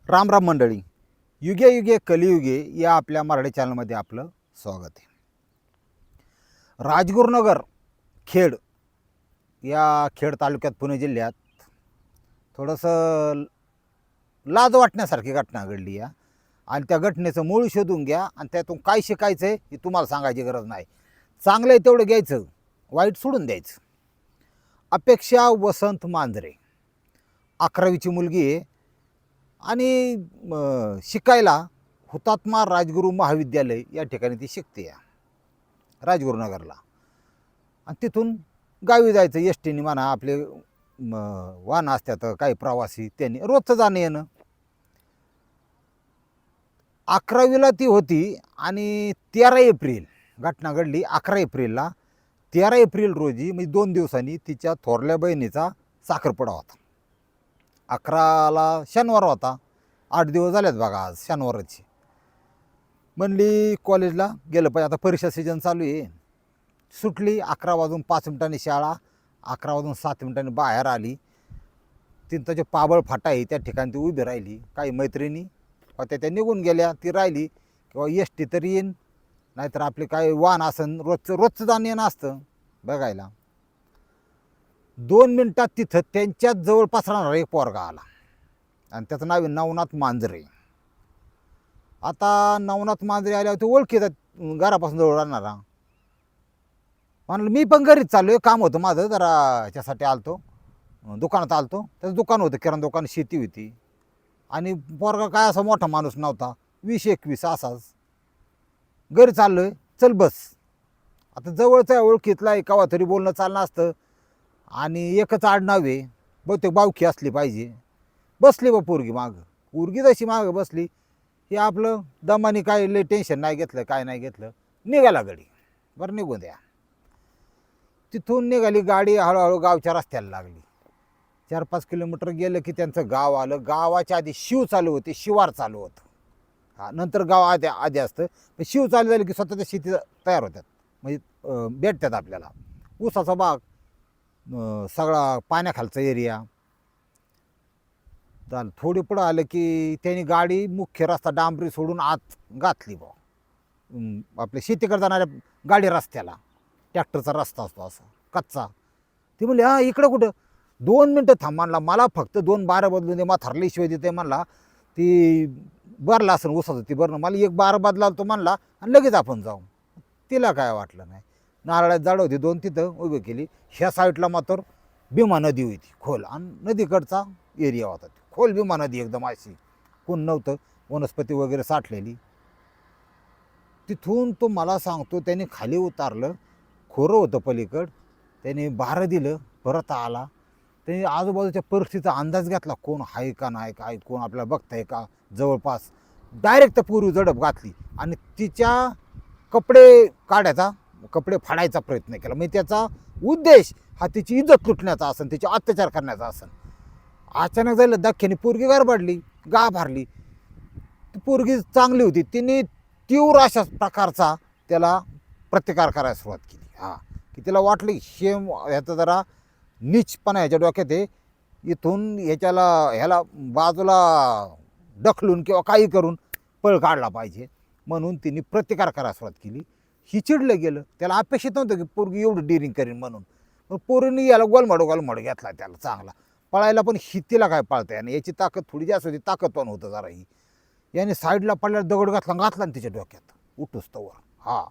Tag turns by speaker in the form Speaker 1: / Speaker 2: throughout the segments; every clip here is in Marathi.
Speaker 1: राम राम मंडळी. युगे युगे कलियुगे या आपल्या मराठी चॅनलमध्ये आपलं स्वागत आहे. राजगुरुनगर खेड या खेड तालुक्यात पुणे जिल्ह्यात थोडंसं लाज वाटण्यासारखी घटना घडली या. आणि त्या घटनेचं मूळ शोधून घ्या आणि त्यातून काय शिकायचं आहे हे तुम्हाला सांगायची गरज नाही. चांगलं आहे तेवढं घ्यायचं, वाईट सोडून द्यायचं. अपेक्षा वसंत मांजरे 11वीची मुलगी आहे आणि शिकायला हुतात्मा राजगुरू महाविद्यालय या ठिकाणी ती शिकते या राजगुरुनगरला. आणि तिथून गावी जायचं एस टीने म्हणा, आपले वाहन असतात काही प्रवासी, त्यांनी रोजचं जाणं येणं. 11वीला ती होती आणि 13 एप्रिल घटना घडली. 11 एप्रिलला 13 एप्रिल रोजी म्हणजे 2 दिवसांनी तिच्या थोरल्या बहिणीचा साखरपुडा होता. 11ला शनिवार होता. 8 दिवस झालेत बघा आज शनिवारची. म्हणली कॉलेजला गेलं पाहिजे, आता परीक्षा सीजन चालू आहे. सुटली 11 वाजून 5 मिनिटांनी शाळा, 11 वाजून 7 मिनिटांनी बाहेर आली. तिथं जे पाबळ फाटा आहे त्या ठिकाणी ती उभी राहिली. काही मैत्रिणी होत्या त्या निघून गेल्या, ती राहिली. किंवा एस टी तरी येईन, नाहीतर आपले काही वाहन असन, रोजचं जाणं येणं असतं बघायला. 2 मिनटात तिथं त्यांच्याच जवळपास राहणारा एक पोरगा आला आणि त्याचं नाव आहे नवनाथ मांजरे. आता नवनाथ मांजरे आल्यावर ते ओळखीतात, घरापासून जवळ राहणारा. म्हणलं मी पण घरीच चाललो आहे, काम होतं माझं जरा, ह्याच्यासाठी आलतो, दुकानात आलतो. त्याचं दुकान होतं, किराणा दुकान, शेती होती. आणि पोरगा काय असा मोठा माणूस नव्हता, 20-21 असाच. घरी चाललो आहे, चल बस. आता जवळचा ओळखीतला आहे, केव्हा तरी बोलणं चालणं असतं आणि एकच आडनाव आहे, बहुतेक बावकी असली पाहिजे. बसली बा पोरगी मागं. पोरगी जशी मागं बसली, हे आपलं दमाने काय लय टेन्शन नाही घेतलं, काय नाही घेतलं, निघाला गाडी. बरं निघून द्या. तिथून निघाली गाडी, हळूहळू गावच्या रस्त्याला लागली. 4-5 किलोमीटर गेलं की त्यांचं गाव आलं. गावाच्या आधी शिव चालू होते, शिवार चालू होतं. हा, नंतर गाव आधी आधी असतं. पण शिव चालू झालं की स्वतःच्या शेती तयार होतात, म्हणजे भेटतात आपल्याला. ऊसाचा बाग, सगळा पाण्याखालचा एरिया. झालं थोडी पुढं आलं की त्यांनी गाडी मुख्य रस्ता डांबरी सोडून आत घातली बा. आपल्या शेतीकडे जाणाऱ्या गाडी रस्त्याला, ट्रॅक्टरचा रस्ता असतो असा कच्चा. ती म्हणली हां इकडं कुठं. 2 मिनटं थांब म्हणला, मला फक्त 2 बारं बदलून दे, म्हातारली शिवाय देते म्हणला. ती भरला असेल ऊसाचं, ती भरणं, मला एक बारं बदला तो म्हणला आणि लगेच आपण जाऊ. तिला काय वाटलं नाही. नारळात झाडं होती 2 तिथं उभी केली. ह्या साईडला मात्र भीमा नदी होती खोल, आणि नदीकडचा एरिया होता खोल. भीमा नदी एकदम अशी, कोण नव्हतं, वनस्पती वगैरे साठलेली. तिथून तो मला सांगतो त्याने खाली उतारलं, खोरं होतं पलीकड. त्याने बारं दिलं, परत आला. त्याने आजूबाजूच्या परिस्थितीचा अंदाज घेतला, कोण आहे का नाही, काय कोण आपल्याला बघताय का जवळपास. डायरेक्ट त्या पूर्वी झडप घातली आणि तिच्या कपडे काढायचा, कपडे फाडायचा प्रयत्न केला. म्हणजे त्याचा उद्देश हा तिची इज्जत लुटण्याचा असेल, तिची अत्याचार करण्याचा असेल. अचानक झालं धक्क्याने पोरगी गरबडली, गाभारली. ती पोरगी चांगली होती, तिने तीव्र अशा प्रकारचा त्याला प्रतिकार करायला सुरुवात केली. हां, की तिला वाटलं ह्याचं जरा नीचपणा ह्याच्या डोक्यात आहे, इथून ह्याला बाजूला ढकलून किंवा काही करून पळ काढला पाहिजे. म्हणून तिने प्रतिकार करायला सुरुवात केली. ही चिडलं गेलं, त्याला अपेक्षित नव्हतं की पोरगी एवढं डिरिंग करीन म्हणून. मग पोरीने याला गोलमाडो घेतला त्याला चांगला पळायला. पण हितीला काय पळता आणि याची ताकद थोडी जास्त होती, ताकदवान होतं जरा ही. याने साईडला पडल्याला दगड घातला ना तिच्या डोक्यात, उठूस तवर. हा,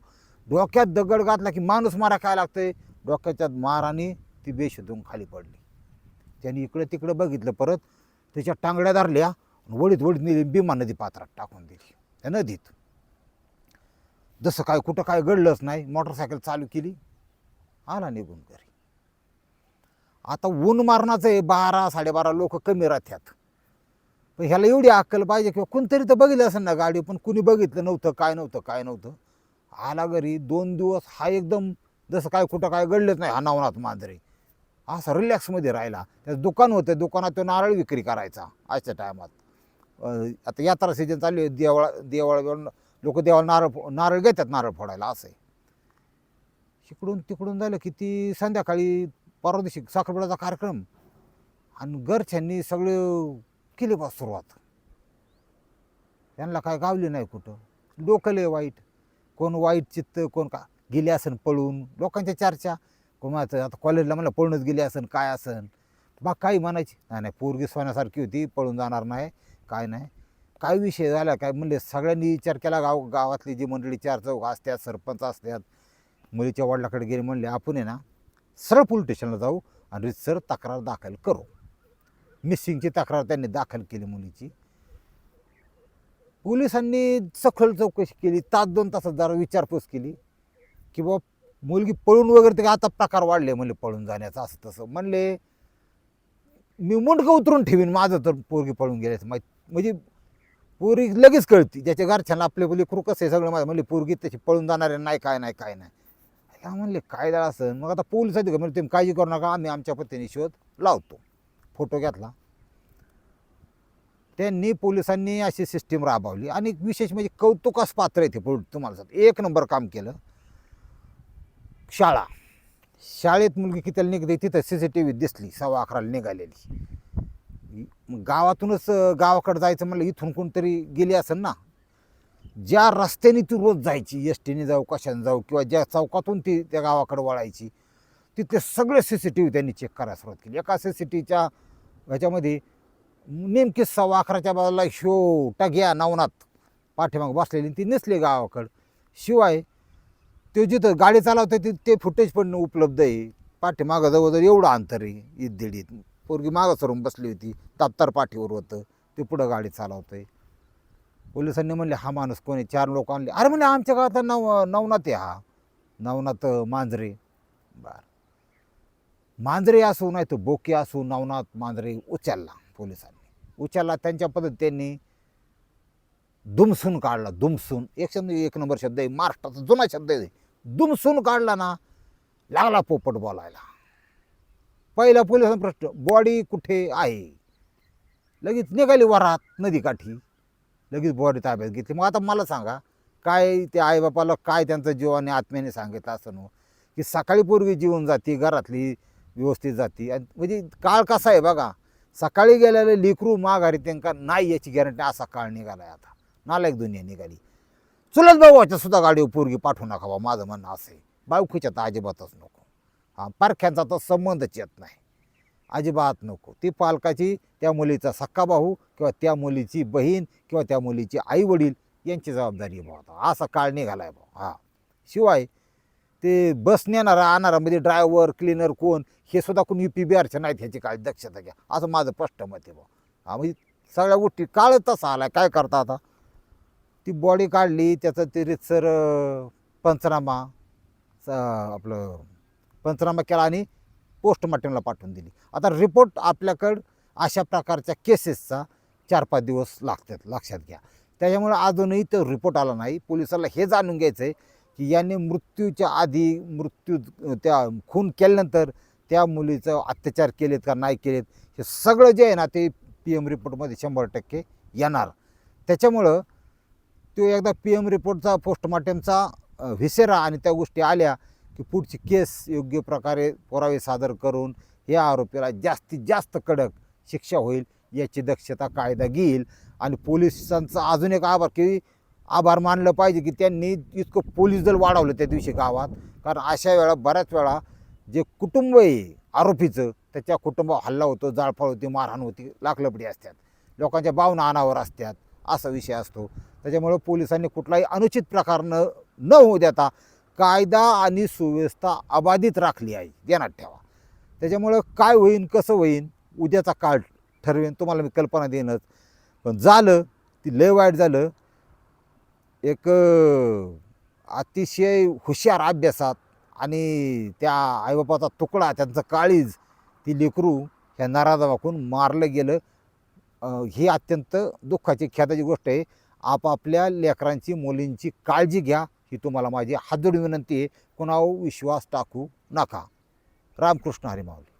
Speaker 1: डोक्यात दगड घातला की माणूस मारा काय लागतंय, डोक्याच्या माराने ती बेशुद्धून खाली पडली. त्याने इकडं तिकडं बघितलं, परत त्याच्या टांगड्या धरल्या, वडीत नेली, भीमा नदी पात्रात टाकून दिली. त्या नदीत जसं काय कुठं काय घडलंच नाही. मोटरसायकल चालू केली, आला निघून घरी. आता ऊन मारणाचं आहे, 12-12:30 लोक कमी राहतात. पण ह्याला एवढी अक्कल पाहिजे किंवा कोणतरी तर बघितलं असेल ना गाडी, पण कुणी बघितलं नव्हतं, काय नव्हतं. आला घरी. 2 दिवस हा एकदम जसं काय कुठं काय घडलंच नाही. हा नवनाथ मांजरे असा रिलॅक्समध्ये राहिला. त्याचं दुकान होतं, दुकानात तो नारळ विक्री करायचा आजच्या टायमात. आता यात्रा सीजन चालू आहे, देवळ लोक देवाला नारळ घेतात, नारळ फोडायला असं आहे. इकडून तिकडून झालं की ती संध्याकाळी परवा दिवशी साखरपुड्याचा कार्यक्रम, आणि घरच्यांनी सगळे केली बा सुरुवात. त्यांना काय गावली नाही कुठं. डोकं लय वाईट, कोण वाईट चित्त, कोण का गेले असन पळून, लोकांच्या चर्चा. कोण आता कॉलेजला म्हणलं पळूनच गेले असन, काय असन बा काही म्हणायची. नाही नाही, पोरगी सोन्यासारखी होती, पळून जाणार नाही, काय नाही. काय विषय झाला काय म्हणले, सगळ्यांनी विचार केला, गावातली जी मंडळी 4 चौघ असतात, सरपंच असतात, मुलीच्या वडिलाकडे गेले. म्हणले आपण आहे ना सरळ पोलीस स्टेशनला जाऊ आणि रितसर तक्रार दाखल करू. मिसिंगची तक्रार त्यांनी दाखल केली मुलीची. पोलिसांनी सखोल चौकशी केली, तास 2 तासात जरा विचारपूस केली की बाबा मुलगी पळून वगैरे, ते आता प्रकार वाढले म्हणले पळून जाण्याचं असं तसं. म्हणले मी मुंडकं उतरून ठेवीन माझं तर पोरगी पळून गेल्याचं माहीत. म्हणजे पोरगी लगेच कळती, ज्याच्या घरच्यांना आपले बोली क्रू कसं आहे सगळं माझं. म्हणले पोरगी तशी पळून जाणार आहे नाही, काय नाही काय नाही. ह्या म्हणले काय झालं असं. मग आता पोलीस अधिकारी म्हणजे तुम्ही काळजी करू नका, आम्ही आमच्या पद्धतीने शोध लावतो. फोटो घेतला त्यांनी, पोलिसांनी अशी सिस्टीम राबवली. आणि विशेष म्हणजे कौतुकास पात्र आहे ते पोलीस, तुम्हाला सांगतो 1 नंबर काम केलं. शाळेत मुलगी कितीला निघते तिथं CCTV दिसली, 11:15 निघालेली. गावातूनच गावाकडे जायचं म्हणलं, इथून कोणतरी गेली असेल ना. ज्या रस्त्याने ती रोज जायची, एसटीने जाऊ कशाने जाऊ, किंवा ज्या चौकातून ती त्या गावाकडे वळायची, तिथे सगळे CCTV त्यांनी चेक करायला सुरुवात केली. एका CCTVच्या ह्याच्यामध्ये नेमकी 11:15च्या बाजूला टग्या नवनाथ पाठीमाग बसलेली, ती नसली गावाकडं. शिवाय ते जिथं गाडी चालवते ते फुटेज पण उपलब्ध आहे. पाठीमागं जवळजवळ एवढं अंतर आहे, 1-1.5. पोरगी मागं सरून बसली होती, दप्तर पाठीवर होतं, ते पुढं गाडी चालवतंय. पोलिसांनी म्हणले हा माणूस कोणी, 4 लोक आणले. अरे म्हणले आमच्या गावात नवनाथ आहे, हा नवनाथ मांजरे. बरं, मांजरे असू नाही तर बोके असू, नवनाथ मांजरे उचलला पोलिसांनी. उचलला त्यांच्या पद्धतीने दुमसून काढला. दुमसून एक नंबर शब्द आहे, महाराष्ट्राचा जुना शब्द आहे. दुमसून काढला ना, लागला पोपट बोलायला. पहिला पोलिसांचा प्रश्न, बॉडी कुठे आहे. लगेच निघाली वरात नदीकाठी, लगेच बॉडी ताब्यात घेतली. मग आता मला सांगा, काय ते आईबापाला काय त्यांचं जीवाने आत्म्याने सांगितलं असं नव्हतं की सकाळी पोरगी जीवन जाती, घरातली व्यवस्थित जाती. आणि म्हणजे काळ कसा आहे बघा, सकाळी गेलेले लेकरू माघारी त्यांना नाही याची गॅरंटी, असा काळ निघाला आहे आता. नालायक दुनिया निघाली. चुलत भावाच्या सुद्धा गाडीवर पोरगी पाठवू नका बा, माझं म्हणणं असं आहे. बायकोच्या तर अजिबातच नको. हां, पारख्यांचा तर संबंधच येत नाही, अजिबात नको. ती पालकाची, त्या मुलीचा सक्का भाऊ किंवा त्या मुलीची बहीण किंवा त्या मुलीची आई वडील यांची जबाबदारी आहे भाऊ. असा काळ निघाला आहे भाऊ. हां, शिवाय ते बस नेणारा आणणारा म्हणजे ड्रायव्हर क्लिनर कोण, हे सुद्धा कोणी UP-बिहारचे नाहीत, ह्याची काळजी दक्षता घ्या, असं माझं स्पष्ट मत आहे भाऊ. हां, म्हणजे सगळ्या गोष्टी काळ तसा आला, काय करता आता. ती बॉडी काढली, त्याचं ते रितसर पंचनामा आपलं पंचनामा केला आणि पोस्टमार्टमला पाठवून दिली. आता रिपोर्ट आपल्याकडं अशा प्रकारच्या केसेसचा 4-5 दिवस लागतात, लक्षात घ्या. त्याच्यामुळे अजूनही तो रिपोर्ट आला नाही. पोलिसाला हे जाणून घ्यायचं आहे की यांनी मृत्यूच्या आधी, त्या खून केल्यानंतर त्या मुलीचं अत्याचार केलेत का नाही केलेत, हे सगळं जे आहे ना ते PM रिपोर्टमध्ये 100% येणार. त्याच्यामुळं तो एकदा PM रिपोर्टचा, पोस्टमार्टमचा व्हिसेरा आणि त्या गोष्टी आल्या की पुढची केस योग्य प्रकारे पुरावे सादर करून या आरोपीला जास्तीत जास्त कडक शिक्षा होईल याची दक्षता कायदा घेईल. आणि पोलिसांचा अजून एक आभार मानलं पाहिजे की त्यांनी इतकं पोलीस दल वाढवलं त्या दिवशी गावात. कारण अशा वेळा बऱ्याच वेळा जे कुटुंब आहे आरोपीचं, त्याच्या कुटुंबावर हल्ला होतो, जाळफळ होती, मारहाण होती, लाखलपडी असतात, लोकांच्या भावना अनावर असतात, असा विषय असतो. त्याच्यामुळं पोलिसांनी कुठलाही अनुचित प्रकार न होऊ देता कायदा आणि सुव्यवस्था अबाधित राखली आहे, ध्यानात ठेवा. त्याच्यामुळं काय होईन कसं होईन उद्याचा काळ ठरवेन, तुम्हाला मी कल्पना देणंच. पण झालं ती लय वाईट झालं. एक अतिशय हुशार अभ्यासात आणि त्या आईबापाचा तुकडा, त्यांचं काळीज, ती लेकरू ह्या नराधमाकडून मारलं गेलं. ही अत्यंत दुःखाची, खेदाची गोष्ट आहे. आपापल्या लेकरांची, मुलींची काळजी घ्या, ही तुम्हाला माझी हात जोडून विनंती आहे. कोणावर विश्वास टाकू नका. रामकृष्ण हरी माऊली.